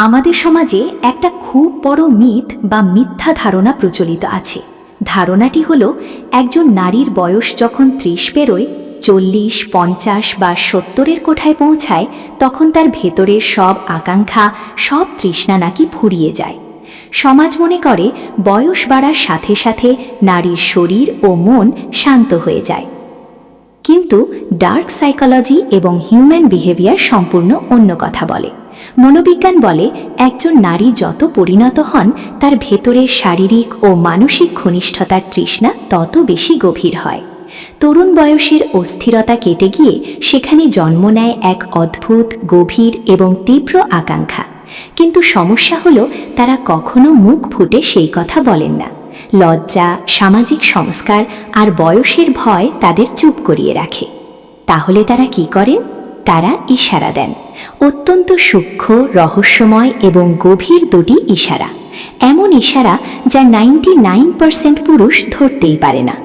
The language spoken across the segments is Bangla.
আমাদের সমাজে একটা খুব বড় মিথ বা মিথ্যা ধারণা প্রচলিত আছে। ধারণাটি হলো একজন নারীর বয়স যখন ৩০ পেরোয়, ৪০, ৫০ বা ৭০-এর কোঠায় পৌঁছায়, তখন তার ভেতরের সব আকাঙ্ক্ষা, সব তৃষ্ণা নাকি ফুরিয়ে যায়। সমাজ মনে করে বয়স বাড়ার সাথে সাথে নারীর শরীর ও মন শান্ত হয়ে যায়। কিন্তু ডার্ক সাইকোলজি এবং হিউম্যান বিহেভিয়ার সম্পূর্ণ অন্য কথা বলে। মনোবিজ্ঞান বলে একজন নারী যত পরিণত হন, তার ভেতরের শারীরিক ও মানসিক ঘনিষ্ঠতার তৃষ্ণা তত বেশি গভীর হয়। তরুণ বয়সের অস্থিরতা কেটে গিয়ে সেখানে জন্ম নেয় এক অদ্ভুত, গভীর এবং তীব্র আকাঙ্ক্ষা। কিন্তু সমস্যা হলো তারা কখনো মুখ ফুটে সেই কথা বলেন না। লজ্জা, সামাজিক সংস্কার আর বয়সের ভয় তাদের চুপ করিয়ে রাখে। তাহলে তারা কি করেন? তারা ইশারা দেন, অত্যন্ত সূক্ষ্ম, রহস্যময় এবং গভীর দুটি ইশারা। এমন ইশারা যা 99% পুরুষ ধরতেই পারে না।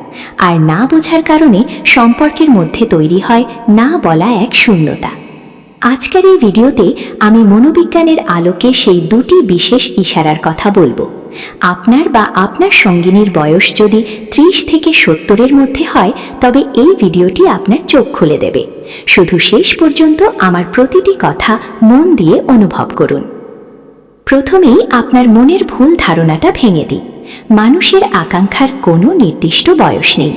আর না বোঝার কারণে সম্পর্কের মধ্যে তৈরি হয় না বলা এক শূন্যতা। আজকের এই ভিডিওতে আমি মনোবিজ্ঞানের আলোকে সেই দুটি বিশেষ ইশারার কথা বলবো। আপনার বা আপনার সঙ্গিনীর বয়স যদি ৩০ থেকে ৭০-এর মধ্যে হয়, তবে এই ভিডিওটি আপনার চোখ খুলে দেবে। শুধু শেষ পর্যন্ত আমার প্রতিটি কথা মন দিয়ে অনুভব করুন। প্রথমেই আপনার মনের ভুল ধারণাটা ভেঙে দিই। মানুষের আকাঙ্ক্ষার কোনো নির্দিষ্ট বয়স নেই।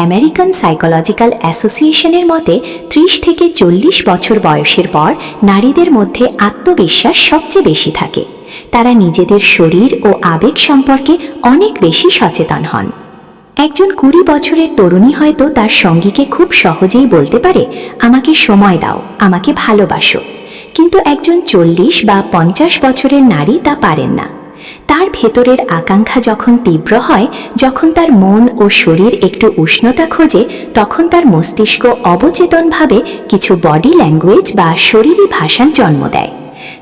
আমেরিকান সাইকোলজিক্যাল অ্যাসোসিয়েশনের মতে ৩০ থেকে ৪০ বছর বয়সের পর নারীদের মধ্যে আত্মবিশ্বাস সবচেয়ে বেশি থাকে। তারা নিজেদের শরীর ও আবেগ সম্পর্কে অনেক বেশি সচেতন হন। একজন ২০ বছরের তরুণী হয়তো তার সঙ্গীকে খুব সহজেই বলতে পারে, আমাকে সময় দাও, আমাকে ভালোবাসো। কিন্তু একজন ৪০ বা ৫০ বছরের নারী তা পারেন না। তার ভেতরের আকাঙ্ক্ষা যখন তীব্র হয়, যখন তার মন ও শরীর একটু উষ্ণতা খোঁজে, তখন তার মস্তিষ্ক অবচেতনভাবে কিছু বডি ল্যাঙ্গুয়েজ বা শরীরী ভাষার জন্ম দেয়।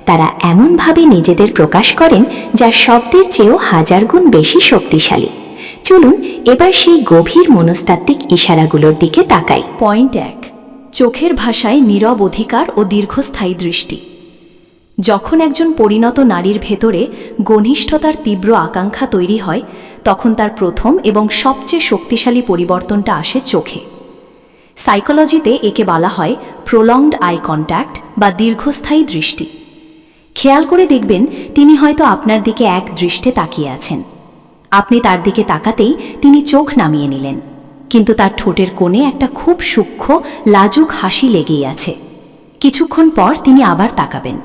তারা এমনভাবে নিজেদের প্রকাশ করেন যা শব্দের চেয়েও ১০০০ গুণ বেশি শক্তিশালী। চলুন এবার সেই গভীর মনস্তাত্ত্বিক ইশারাগুলোর দিকে তাকাই। পয়েন্ট ১, চোখের ভাষায় নীরব অধিকার ও দীর্ঘস্থায়ী দৃষ্টি। যখন একজন পরিণত নারীর ভেতরে ঘনিষ্ঠতার তীব্র আকাঙ্ক্ষা তৈরি হয়, তখন তার প্রথম এবং সবচেয়ে শক্তিশালী পরিবর্তনটা আসে চোখে। সাইকোলজিতে একে বলা হয় প্রলংড আই কন্ট্যাক্ট বা দীর্ঘস্থায়ী দৃষ্টি। খেয়াল করে দেখবেন তিনি হয়তো আপনার দিকে এক দৃষ্টে তাকিয়ে আছেন। আপনি তার দিকে তাকাতেই তিনি চোখ নামিয়ে নিলেন, কিন্তু তার ঠোঁটের কোণে একটা খুব সূক্ষ্ম, লাজুক হাসি লেগেই আছে। কিছুক্ষণ পর তিনি আবার তাকাবেন।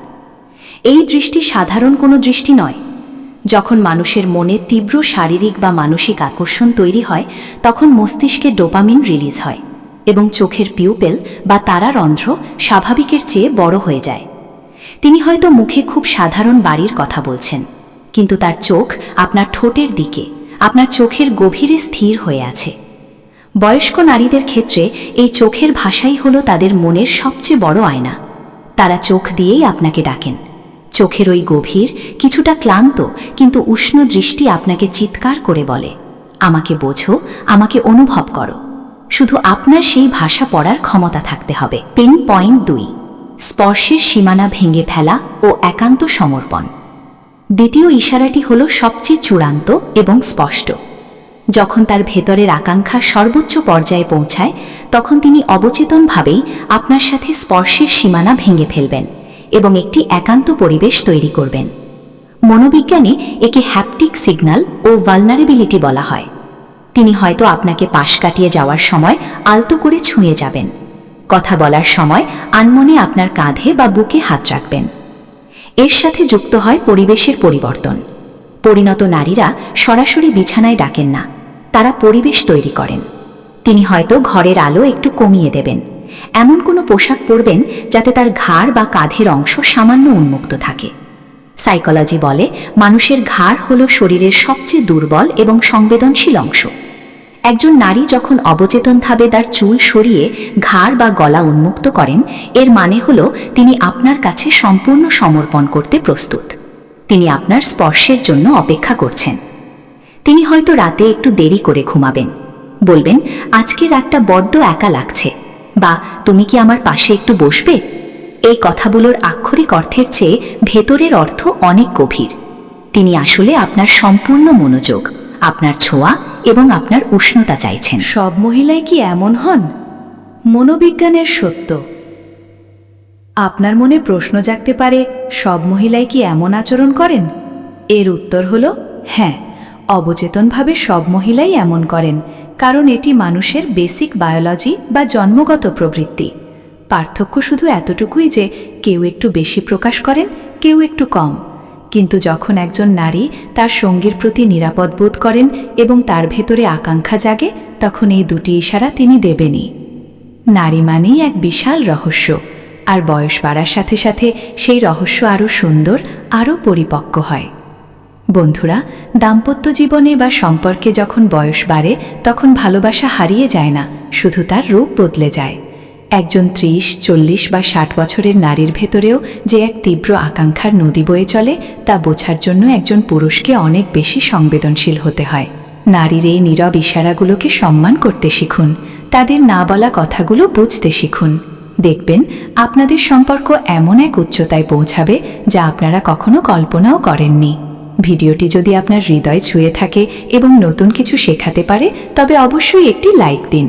এই দৃষ্টি সাধারণ কোনো দৃষ্টি নয়। যখন মানুষের মনে তীব্র শারীরিক বা মানসিক আকর্ষণ তৈরি হয়, তখন মস্তিষ্কে ডোপামিন রিলিজ হয় এবং চোখের পিউপেল বা তারারন্ধ্র স্বাভাবিকের চেয়ে বড় হয়ে যায়। তিনি হয়তো মুখে খুব সাধারণ বাড়ির কথা বলছেন, কিন্তু তার চোখ আপনার ঠোঁটের দিকে, আপনার চোখের গভীরে স্থির হয়ে আছে। বয়স্ক নারীদের ক্ষেত্রে এই চোখের ভাষাই হলো তাদের মনের সবচেয়ে বড় আয়না। তারা চোখ দিয়েই আপনাকে ডাকেন। চোখের ওই গভীর, কিছুটা ক্লান্ত কিন্তু উষ্ণ দৃষ্টি আপনাকে চিৎকার করে বলে, আমাকে বোঝো, আমাকে অনুভব করো। শুধু আপনার সেই ভাষা পড়ার ক্ষমতা থাকতে হবে। পয়েন্ট ২, স্পর্শের সীমানা ভেঙে ফেলা ও একান্ত সমর্পণ। দ্বিতীয় ইশারাটি হলো সবচেয়ে চূড়ান্ত এবং স্পষ্ট। যখন তার ভেতরের আকাঙ্ক্ষা সর্বোচ্চ পর্যায়ে পৌঁছায়, তখন তিনি অবচেতনভাবেই আপনার সাথে স্পর্শের সীমানা ভেঙে ফেলবেন এবং একটি একান্ত পরিবেশ তৈরি করবেন। মনোবিজ্ঞানে একে হ্যাপটিক সিগন্যাল ও ভালনারেবিলিটি বলা হয়। তিনি হয়তো আপনাকে পাশ কাটিয়ে যাওয়ার সময় আলতো করে ছুঁয়ে যাবেন। কথা বলার সময় আনমনে আপনার কাঁধে বা বুকে হাত রাখবেন। এর সাথে যুক্ত হয় পরিবেশের পরিবর্তন। পরিণত নারীরা সরাসরি বিছানায় ডাকেন না, তারা পরিবেশ তৈরি করেন। তিনি হয়তো ঘরের আলো একটু কমিয়ে দেবেন, এমন কোনো পোশাক পরবেন যাতে তার ঘাড় বা কাঁধের অংশ সামান্য উন্মুক্ত থাকে। সাইকোলজি বলে মানুষের ঘাড় হলো শরীরের সবচেয়ে দুর্বল এবং সংবেদনশীল অংশ। একজন নারী যখন অবচেতনভাবে তার চুল সরিয়ে ঘাড় বা গলা উন্মুক্ত করেন, এর মানে হলো তিনি আপনার কাছে সম্পূর্ণ সমর্পণ করতে প্রস্তুত। তিনি আপনার স্পর্শের জন্য অপেক্ষা করছেন। তিনি হয়তো রাতে একটু দেরি করে ঘুমাবেন, বলবেন আজকে রাতটা বড্ড একা লাগছে, বা তুমি কি আমার পাশে একটু বসবে। এই কথাগুলোর আক্ষরিক অর্থের চেয়ে ভেতরের অর্থ অনেক গভীর। তিনি আসলে আপনার সম্পূর্ণ মনোযোগ, আপনার ছোঁয়া এবং আপনার উষ্ণতা চাইছেন। সব মহিলাই কি এমন হন? মনোবিজ্ঞানের সত্য। আপনার মনে প্রশ্ন জাগতে পারে, সব মহিলাই কি এমন আচরণ করেন? এর উত্তর হল হ্যাঁ, অবচেতনভাবে সব মহিলাই এমন করেন, কারণ এটি মানুষের বেসিক বায়োলজি বা জন্মগত প্রবৃত্তি। পার্থক্য শুধু এতটুকুই যে কেউ একটু বেশি প্রকাশ করেন, কেউ একটু কম। কিন্তু যখন একজন নারী তার সঙ্গীর প্রতি নিরাপদ বোধ করেন এবং তার ভেতরে আকাঙ্ক্ষা জাগে, তখন এই দুটি ইশারা তিনি দেবেনই। নারী মানেই এক বিশাল রহস্য, আর বয়স বাড়ার সাথে সাথে সেই রহস্য আরও সুন্দর, আরও পরিপক্ক হয়। বন্ধুরা, দাম্পত্য জীবনে বা সম্পর্কে যখন বয়স বাড়ে তখন ভালোবাসা হারিয়ে যায় না, শুধু তার রূপ বদলে যায়। একজন 30, 40 বা 60 বছরের নারীর ভেতরেও যে এক তীব্র আকাঙ্ক্ষার নদী বয়ে চলে, তা বোঝার জন্য একজন পুরুষকে অনেক বেশি সংবেদনশীল হতে হয়। নারীর এই নীরব ইশারাগুলোকে সম্মান করতে শিখুন, তাদের না বলা কথাগুলো বুঝতে শিখুন। দেখবেন আপনাদের সম্পর্ক এমন এক উচ্চতায় পৌঁছাবে যা আপনারা কখনো কল্পনাও করেননি। ভিডিওটি যদি আপনার হৃদয় ছুঁয়ে থাকে এবং নতুন কিছু শেখাতে পারে, তবে অবশ্যই একটি লাইক দিন।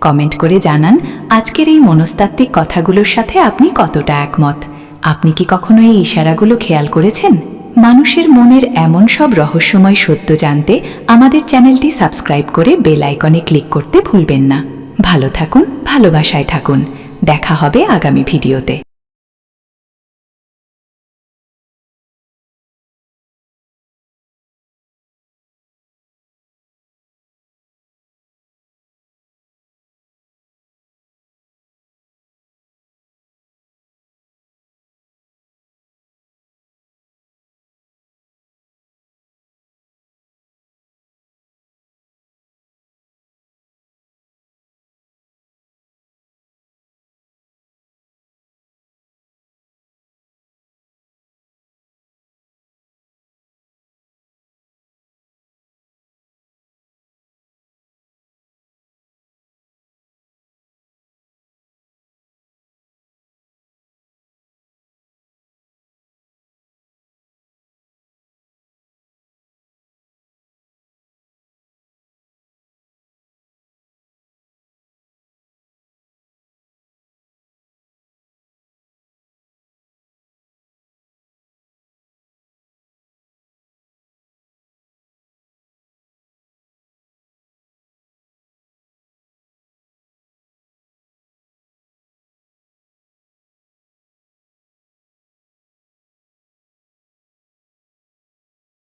কমেন্ট করে জানান আজকের এই মনস্তাত্ত্বিক কথাগুলোর সাথে আপনি কতটা একমত। আপনি কি কখনো এই ইশারাগুলো খেয়াল করেছেন? মানুষের মনের এমন সব রহস্যময় সত্য জানতে আমাদের চ্যানেলটি সাবস্ক্রাইব করে বেল আইকনে ক্লিক করতে ভুলবেন না। ভালো থাকুন, ভালোবাসায় থাকুন। দেখা হবে আগামী ভিডিওতে।